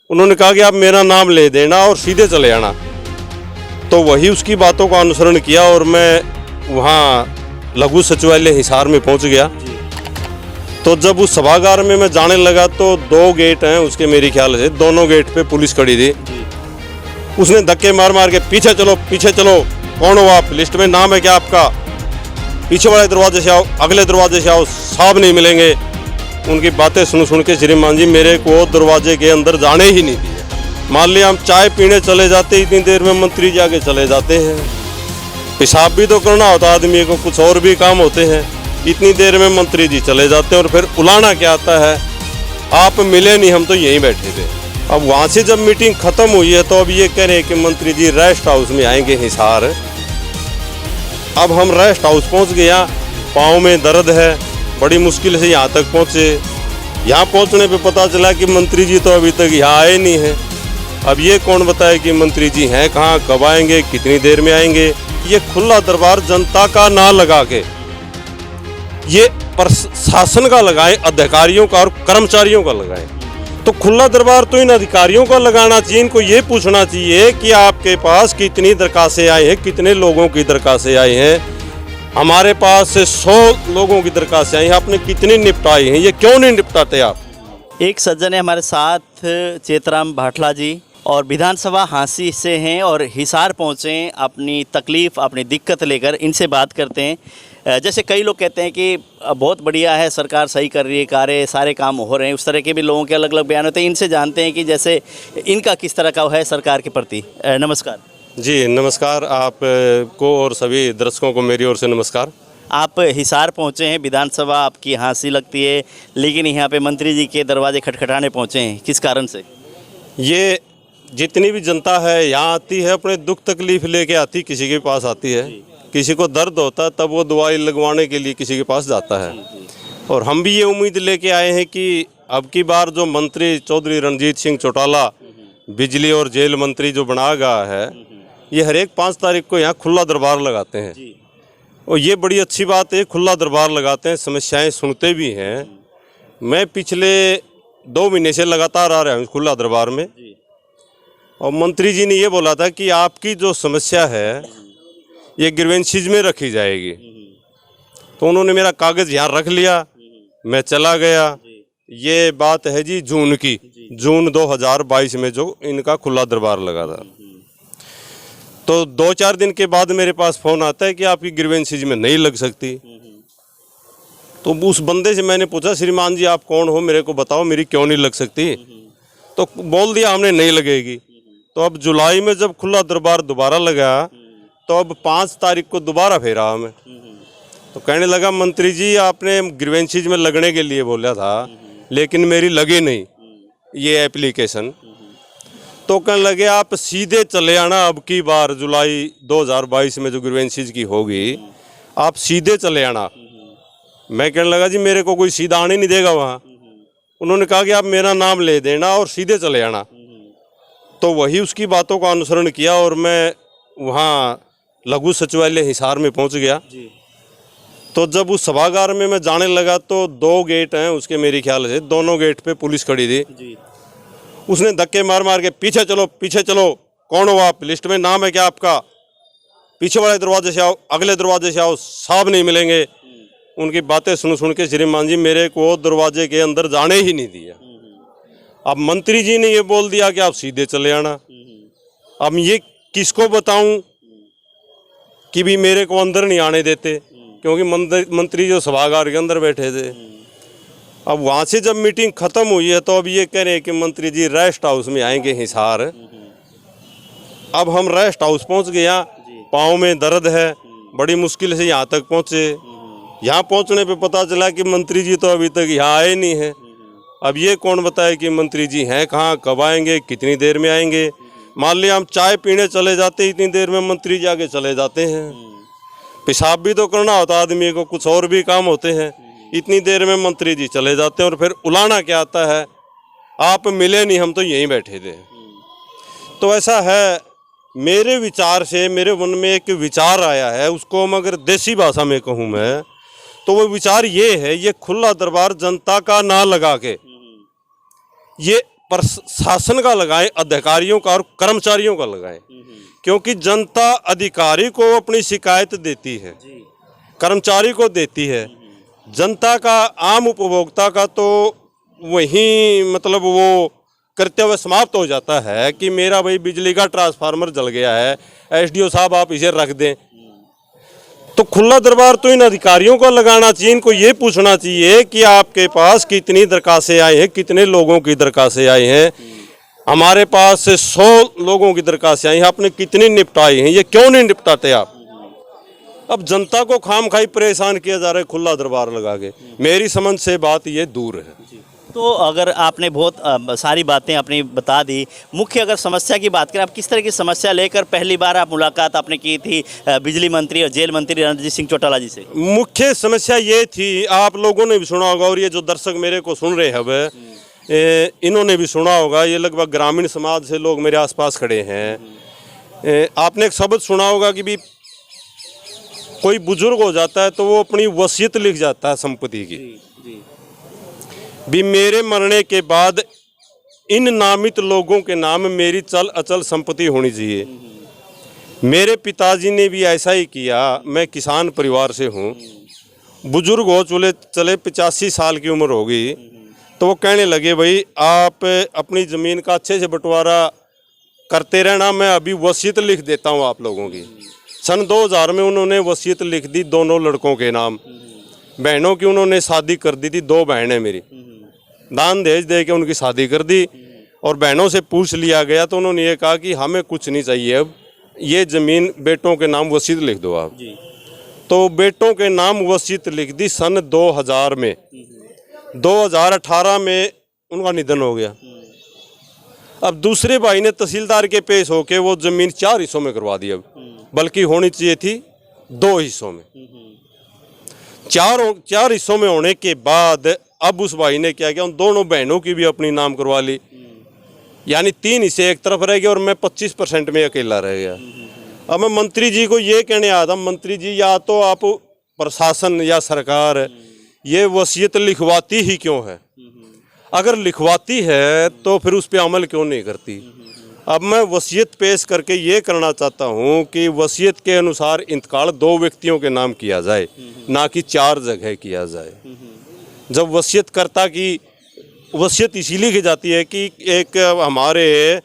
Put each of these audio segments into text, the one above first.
उन्होंने कहा कि आप मेरा नाम ले देना और सीधे चले आना। तो वही उसकी बातों का अनुसरण किया और मैं वहाँ लघु सचिवालय हिसार में पहुँच गया। तो जब उस सभागार में मैं जाने लगा तो 2 गेट हैं उसके, मेरे ख्याल से दोनों गेट पे पुलिस खड़ी थी। उसने धक्के मार मार के पीछे चलो, कौन हो आप, लिस्ट में नाम है क्या आपका, पीछे वाले दरवाजे से आओ, अगले दरवाजे से आओ, साहब नहीं मिलेंगे। उनकी बातें सुन के श्रीमान जी मेरे को दरवाजे के अंदर जाने ही नहीं दिए। मान लिया हम चाय पीने चले जाते, इतनी देर में मंत्री जी आगे चले जाते हैं। पेशाब भी तो करना होता आदमी को, कुछ और भी काम होते हैं, इतनी देर में मंत्री जी चले जाते हैं। और फिर उलाना क्या आता है, आप मिले नहीं, हम तो यहीं बैठे थे। अब वहाँ से जब मीटिंग खत्म हुई है तो अब ये कह रहे हैं कि मंत्री जी रेस्ट हाउस में आएंगे हिसार। अब हम रेस्ट हाउस पहुँच गया, पाँव में दर्द है, बड़ी मुश्किल से यहाँ तक पहुँचे। यहाँ पहुँचने पे पता चला कि मंत्री जी तो अभी तक यहाँ आए नहीं हैं। अब ये कौन बताए कि मंत्री जी हैं कहाँ, कब आएंगे, कितनी देर में आएंगे। ये खुला दरबार जनता का ना लगा के ये प्रशासन का लगाएं, अधिकारियों का और कर्मचारियों का लगाएं। तो खुला दरबार तो इन अधिकारियों का लगाना चाहिए। इनको ये पूछना चाहिए कि आपके पास कितनी दरखास्तें आई हैं, कितने लोगों की दरखास्तें आई हैं। हमारे पास से 100 लोगों की दरखास्तें आई हैं, आपने कितनी निपटाई हैं, ये क्यों नहीं निपटाते आप। एक सज्जन है हमारे साथ, चेतराम भाटला जी, और विधानसभा हांसी से हैं और हिसार पहुँचे अपनी तकलीफ़, अपनी दिक्कत लेकर। इनसे बात करते हैं। जैसे कई लोग कहते हैं कि बहुत बढ़िया है, सरकार सही कर रही है कार्य, सारे काम हो रहे हैं, उस तरह के भी लोगों के अलग अलग बयान होते हैं। इनसे जानते हैं कि जैसे इनका किस तरह का है सरकार के प्रति। नमस्कार जी। नमस्कार आपको और सभी दर्शकों को मेरी ओर से नमस्कार। आप हिसार पहुँचे हैं, विधानसभा आपकी हांसी लगती है, लेकिन यहाँ पे मंत्री जी के दरवाजे खटखटाने पहुँचे हैं, किस कारण से? ये जितनी भी जनता है यहाँ आती है, अपने दुख तकलीफ लेके आती, किसी के पास आती है, किसी को दर्द होता है तब वो दवाई लगवाने के लिए किसी के पास जाता है। और हम भी ये उम्मीद लेके आए हैं कि अब की बार जो मंत्री चौधरी रणजीत सिंह चौटाला बिजली और जेल मंत्री जो बना गया है, ये हर एक 5 तारीख को यहाँ खुला दरबार लगाते हैं। और ये बड़ी अच्छी बात है, खुला दरबार लगाते हैं, समस्याएं सुनते भी हैं। मैं पिछले 2 महीने से लगातार आ रहा हूँ खुला दरबार में, और मंत्री जी ने ये बोला था कि आपकी जो समस्या है ये ग्रीवेंसीज में रखी जाएगी। तो उन्होंने मेरा कागज़ यहाँ रख लिया, मैं चला गया। ये बात है जी जून की, जून 2022 में जो इनका खुला दरबार लगा था। तो 2-4 दिन के बाद मेरे पास फ़ोन आता है कि आपकी ग्रीवेंसीज में नहीं लग सकती। तो उस बंदे से मैंने पूछा, श्रीमान जी आप कौन हो, मेरे को बताओ मेरी क्यों नहीं लग सकती। तो बोल दिया हमने नहीं लगेगी। तो अब जुलाई में जब खुला दरबार दोबारा लगा तो अब 5 तारीख को दोबारा फेरा हमें। तो कहने लगा मंत्री जी आपने ग्रीवेंसीज में लगने के लिए बोला था, लेकिन मेरी लगी नहीं ये एप्लीकेशन। तो कहने लगे आप सीधे चले आना, अब की बार जुलाई 2022 में जो ग्रीवेंसीज की होगी आप सीधे चले आना। मैं कहने लगा जी मेरे को कोई सीधा आने नहीं देगा वहाँ। उन्होंने कहा कि आप मेरा नाम ले देना और सीधे चले आना। तो वही उसकी बातों का अनुसरण किया और मैं वहाँ लघु सचिवालय हिसार में पहुँच गया। तो जब उस सभागार में मैं जाने लगा तो 2 गेट हैं उसके, मेरे ख्याल से दोनों गेट पे पुलिस खड़ी थी। उसने धक्के मार मार के पीछे चलो, कौन हो आप, लिस्ट में नाम है क्या आपका, पीछे वाले दरवाजे से आओ, अगले दरवाजे से आओ, साहब नहीं मिलेंगे। उनकी बातें सुन के श्रीमान जी मेरे को दरवाजे के अंदर जाने ही नहीं दिया। अब मंत्री जी ने ये बोल दिया कि आप सीधे चले आना। अब ये किसको बताऊं कि भी मेरे को अंदर नहीं आने देते, क्योंकि मंत्री जो सभागार के अंदर बैठे थे। अब वहाँ से जब मीटिंग खत्म हुई है तो अब ये कह रहे हैं कि मंत्री जी रेस्ट हाउस में आएंगे हिसार। अब हम रेस्ट हाउस पहुँच गया, पाँव में दर्द है, बड़ी मुश्किल से यहाँ तक पहुँचे। यहाँ पहुँचने पे पता चला कि मंत्री जी तो अभी तक यहाँ आए नहीं हैं। अब ये कौन बताए कि मंत्री जी हैं कहाँ, कब आएंगे, कितनी देर में आएंगे। मान लिया हम चाय पीने चले जाते, इतनी देर में मंत्री जी आगे चले जाते हैं। पेशाब भी तो करना होता आदमी को, कुछ और भी काम होते हैं, इतनी देर में मंत्री जी चले जाते हैं। और फिर उलाना क्या आता है, आप मिले नहीं, हम तो यहीं बैठे थे। तो ऐसा है, मेरे विचार से मेरे मन में एक विचार आया है, उसको हम अगर देसी भाषा में कहूँ मैं तो वो विचार ये है, ये खुला दरबार जनता का ना लगा के ये प्रशासन का लगाएं, अधिकारियों का और कर्मचारियों का लगाएं, क्योंकि जनता अधिकारी को अपनी शिकायत देती है, कर्मचारी को देती है, जनता का आम उपभोक्ता का तो वही मतलब वो कर्तव्य समाप्त हो जाता है कि मेरा भाई बिजली का ट्रांसफार्मर जल गया है, एसडीओ साहब आप इसे रख दें। तो खुला दरबार तो इन अधिकारियों को लगाना चाहिए, इनको ये पूछना चाहिए कि आपके पास कितनी दरखास्तें आई हैं, कितने लोगों की दरखास्तें आई हैं। हमारे पास 100 लोगों की दरखास्तें आई हैं, आपने कितनी निपटाई हैं, ये क्यों नहीं निपटाते आप? अब जनता को खामखाई परेशान किया जा रहा है खुला दरबार लगा के। मेरी समझ से बात ये दूर है। तो अगर आपने बहुत सारी बातें अपनी बता दी, मुख्य अगर समस्या की बात करें, आप किस तरह की समस्या लेकर पहली बार आप मुलाकात आपने की थी बिजली मंत्री और जेल मंत्री रणजीत सिंह चौटाला जी से? मुख्य समस्या ये थी, आप लोगों ने भी सुना होगा और ये जो दर्शक मेरे को सुन रहे हैं इन्होंने भी सुना होगा, ये लगभग ग्रामीण समाज से लोग मेरे आसपास खड़े हैं। आपने एक शब्द सुना होगा कि भी कोई बुजुर्ग हो जाता है तो वो अपनी वसीयत लिख जाता है संपत्ति की। भी मेरे मरने के बाद इन नामित लोगों के नाम मेरी चल अचल संपत्ति होनी चाहिए। मेरे पिताजी ने भी ऐसा ही किया। मैं किसान परिवार से हूँ, बुजुर्ग हो चले 85 साल की उम्र होगी, तो वो कहने लगे भाई आप अपनी ज़मीन का अच्छे से बंटवारा करते रहना, मैं अभी वसीयत लिख देता हूँ आप लोगों की। सन 2000 में उन्होंने वसीयत लिख दी दोनों लड़कों के नाम। बहनों की उन्होंने शादी कर दी थी, 2 बहनें मेरी, दान दहेज दे के उनकी शादी कर दी। और बहनों से पूछ लिया गया तो उन्होंने ये कहा कि हमें कुछ नहीं चाहिए, अब ये ज़मीन बेटों के नाम वसीयत लिख दो आप। तो बेटों के नाम वसीयत लिख दी सन 2000 में। 2018 में उनका निधन हो गया। अब दूसरे भाई ने तहसीलदार के पेश होके वो ज़मीन 4 हिस्सों में करवा दी, अब बल्कि होनी चाहिए थी 2 हिस्सों में। 4 हिस्सों में होने के बाद अब उस भाई ने क्या किया, उन दोनों बहनों की भी अपनी नाम करवा ली, यानी 3 हिस्से एक तरफ रह गए और मैं 25% में अकेला रह गया। अब मैं मंत्री जी को ये कहने आया था, मंत्री जी या तो आप प्रशासन या सरकार ये वसीयत लिखवाती ही क्यों है? अगर लिखवाती है तो फिर उस पर अमल क्यों नहीं करती? अब मैं वसीयत पेश करके ये करना चाहता हूँ कि वसीयत के अनुसार इंतकाल 2 व्यक्तियों के नाम किया जाए, ना कि 4 जगह किया जाए। जब वसीयत करता की वसीयत इसीलिए की जाती है कि एक हमारे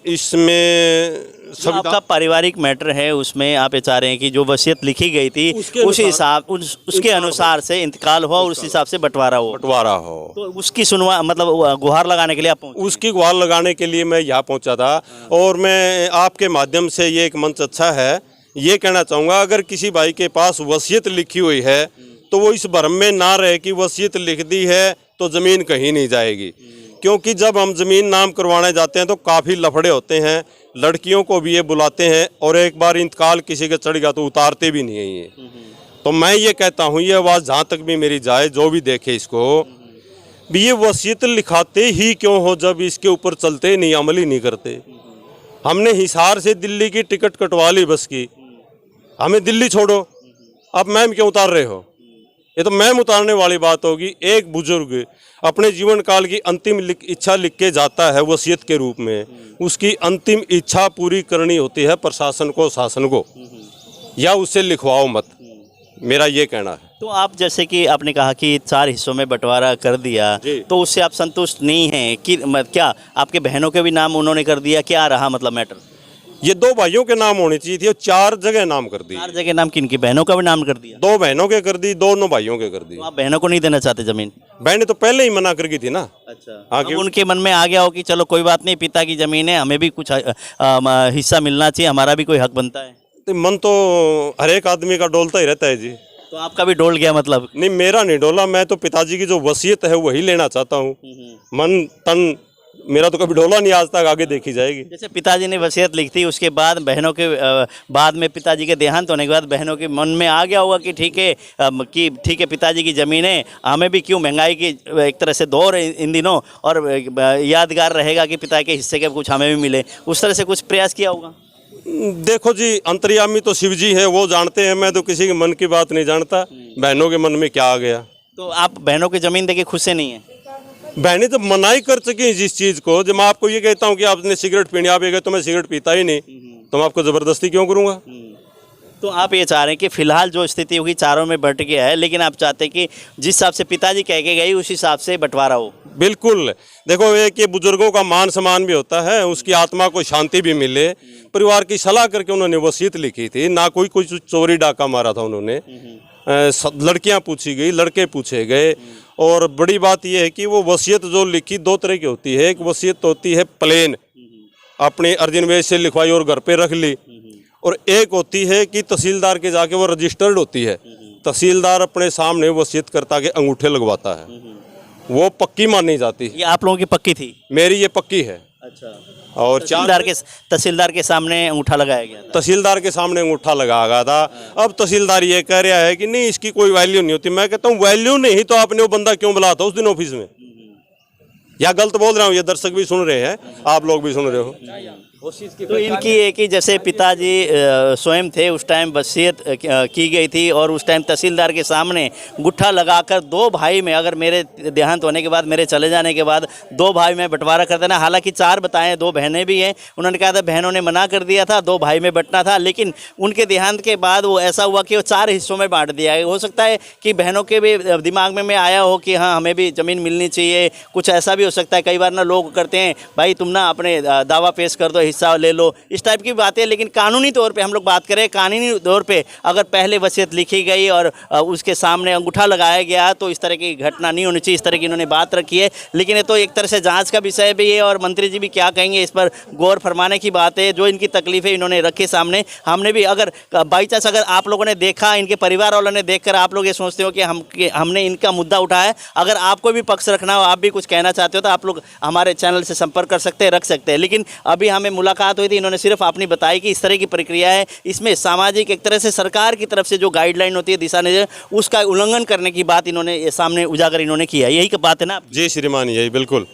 इसमें जो आपका पारिवारिक मैटर है उसमें आप ये चाह रहे हैं कि जो वसीयत लिखी गई थी उस हिसाब उसके अनुसार से इंतकाल हुआ और उस हिसाब से बंटवारा हो। तो उसकी सुनवा मतलब गुहार लगाने के लिए आप पहुंचे? उसकी गुहार लगाने के लिए मैं यहाँ पहुंचा था। और मैं आपके माध्यम से ये एक मंच अच्छा है, ये कहना चाहूँगा अगर किसी भाई के पास वसीयत लिखी हुई है तो वो इस भ्रम में ना रहे कि वसीयत लिख दी है तो ज़मीन कहीं नहीं जाएगी। क्योंकि जब हम ज़मीन नाम करवाने जाते हैं तो काफ़ी लफड़े होते हैं, लड़कियों को भी ये बुलाते हैं और एक बार इंतकाल किसी का चढ़ गया तो उतारते भी नहीं है ये। तो मैं ये कहता हूँ, ये आवाज़ जहाँ तक भी मेरी जाए, जो भी देखे इसको, भी ये वसीयत लिखाते ही क्यों हो जब इसके ऊपर चलते नहीं, अमल ही नहीं करते। हमने हिसार से दिल्ली की टिकट कटवा ली बस की, हमें दिल्ली छोड़ो, अब मैम क्यों उतार रहे हो? ये तो मैम उतारने वाली बात होगी। एक बुजुर्ग अपने जीवन काल की अंतिम इच्छा लिख के जाता है वसीयत के रूप में, उसकी अंतिम इच्छा पूरी करनी होती है प्रशासन को, शासन को, या उससे लिखवाओ मत, मेरा ये कहना है। तो आप जैसे कि आपने कहा कि 4 हिस्सों में बंटवारा कर दिया, तो उससे आप संतुष्ट नहीं हैं कि क्या आपके बहनों के भी नाम उन्होंने कर दिया? क्या रहा मतलब मैटर? ये 2 भाइयों के नाम होनी चाहिए थी और 4 जगह नाम कर दी। 4 जगह नाम किनकी? बहनों का भी नाम कर दिया? 2 बहनों के कर दी, 2 भाइयों के कर दी। तो आप बहनों को नहीं देना चाहते ज़मीन? बहनें तो पहले ही मना कर गई थी ना। अच्छा, अब उनके मन में आ गया हो कि चलो कोई बात नहीं, पिता की ज़मीन है, हमें भी कुछ हिस्सा मिलना चाहिए, हमारा भी कोई हक बनता है। तो मन तो हर एक आदमी का डोलता ही रहता है जी। तो आपका भी डोल गया मतलब? नहीं, मेरा नहीं डोला, मैं तो पिताजी की जो वसीयत है वही लेना चाहता हूँ। मन तन मेरा तो कभी डोला नहीं आज तक, आगे देखी जाएगी। जैसे पिताजी ने वसीयत लिखी थी, उसके बाद बहनों के बाद में पिताजी के देहांत होने के बाद बहनों के मन में आ गया होगा कि ठीक है पिताजी की ज़मीन है, हमें भी क्यों, महंगाई की एक तरह से दौर है इन दिनों और यादगार रहेगा कि पिता के हिस्से के कुछ हमें भी मिले, उस तरह से कुछ प्रयास किया होगा? देखो जी, अंतर्यामी तो शिव जी है, वो जानते हैं, मैं तो किसी के मन की बात नहीं जानता, बहनों के मन में क्या आ गया। तो आप बहनों की ज़मीन देके खुश से नहीं है? बहनें तो मनाही कर चुकी हैं जिस चीज़ को। जब मैं आपको ये कहता हूँ कि आपने सिगरेट पीनी, आप ये कहते तो मैं सिगरेट पीता ही नहीं, तो मैं आपको ज़बरदस्ती क्यों करूँगा? तो आप ये चाह रहे हैं कि फिलहाल जो स्थिति होगी चारों में बंट गया है, लेकिन आप चाहते हैं कि जिस हिसाब से पिताजी कह के गई उस हिसाब से बंटवारा हो। बिल्कुल। देखो, एक ये बुजुर्गों का मान सम्मान भी होता है, उसकी आत्मा को शांति भी मिले। परिवार की सलाह करके उन्होंने वसीयत लिखी थी, ना कोई कुछ चोरी डाका मारा था उन्होंने। लड़कियां पूछी गई, लड़के पूछे गए। और बड़ी बात यह है कि वो वसीयत जो लिखी दो तरह की होती है। एक वसीयत होती है प्लेन, अपने अर्जिन वेज से लिखवाई और घर पे रख ली, और एक होती है कि तहसीलदार के जाके वो रजिस्टर्ड होती है। तहसीलदार अपने सामने वसीयतकर्ता के अंगूठे लगवाता है, वो पक्की मानी जाती है। ये आप लोगों की पक्की थी? मेरी ये पक्की है। अच्छा। और तहसीलदार के सामने अंगूठा लगाया गया था? तहसीलदार के सामने अंगूठा लगाया गया था। अब तहसीलदार ये कह रहा है कि नहीं, इसकी कोई वैल्यू नहीं होती। मैं कहता हूँ वैल्यू नहीं तो आपने वो बंदा क्यों बुलाया था उस दिन ऑफिस में? या गलत बोल रहा हूँ? ये दर्शक भी सुन रहे हैं, आप लोग भी सुन रहे हो। तो इनकी एक ही, जैसे पिताजी स्वयं थे उस टाइम वसीयत की गई थी, और उस टाइम तहसीलदार के सामने गुट्ठा लगाकर दो भाई में, अगर मेरे देहांत होने के बाद, मेरे चले जाने के बाद दो भाई में बंटवारा कर देना। हालांकि चार बताएं, दो बहनें भी हैं। उन्होंने कहा था बहनों ने मना कर दिया था, दो भाई में बंटना था, लेकिन उनके देहांत के बाद वो ऐसा हुआ कि वो चार हिस्सों में बांट दिया। हो सकता है कि बहनों के भी दिमाग में आया हो कि हाँ हमें भी ज़मीन मिलनी चाहिए, कुछ ऐसा भी हो सकता है। कई बार ना लोग करते हैं, भाई तुम ना अपने दावा पेश कर दो, हिस्सा ले लो, इस टाइप की बातें। लेकिन कानूनी तौर पे हम लोग बात करें, कानूनी तौर पे अगर पहले वसीयत लिखी गई और उसके सामने अंगूठा लगाया गया तो इस तरह की घटना नहीं होनी चाहिए। इस तरह की इन्होंने बात रखी है, लेकिन ये तो एक तरह से जांच का विषय भी है, और मंत्री जी भी क्या कहेंगे इस पर गौर फरमाने की बात है। जो इनकी तकलीफें इन्होंने रखी सामने, हमने भी अगर बाई चांस अगर आप लोगों ने देखा, इनके परिवार वालों ने देखकर आप लोग ये सोचते हो कि हमने इनका मुद्दा उठाया, अगर आपको भी पक्ष रखना हो, आप भी कुछ कहना चाहते हो, तो आप लोग हमारे चैनल से संपर्क कर सकते हैं, रख सकते हैं। लेकिन अभी हमें मुलाकात हुई थी, इन्होंने सिर्फ अपनी बताई कि इस तरह की प्रक्रिया है। इसमें सामाजिक, एक तरह से सरकार की तरफ से जो गाइडलाइन होती है, दिशा निर्देश, उसका उल्लंघन करने की बात इन्होंने सामने उजागर इन्होंने किया। यही बात है ना? जी श्रीमान, यही बिल्कुल।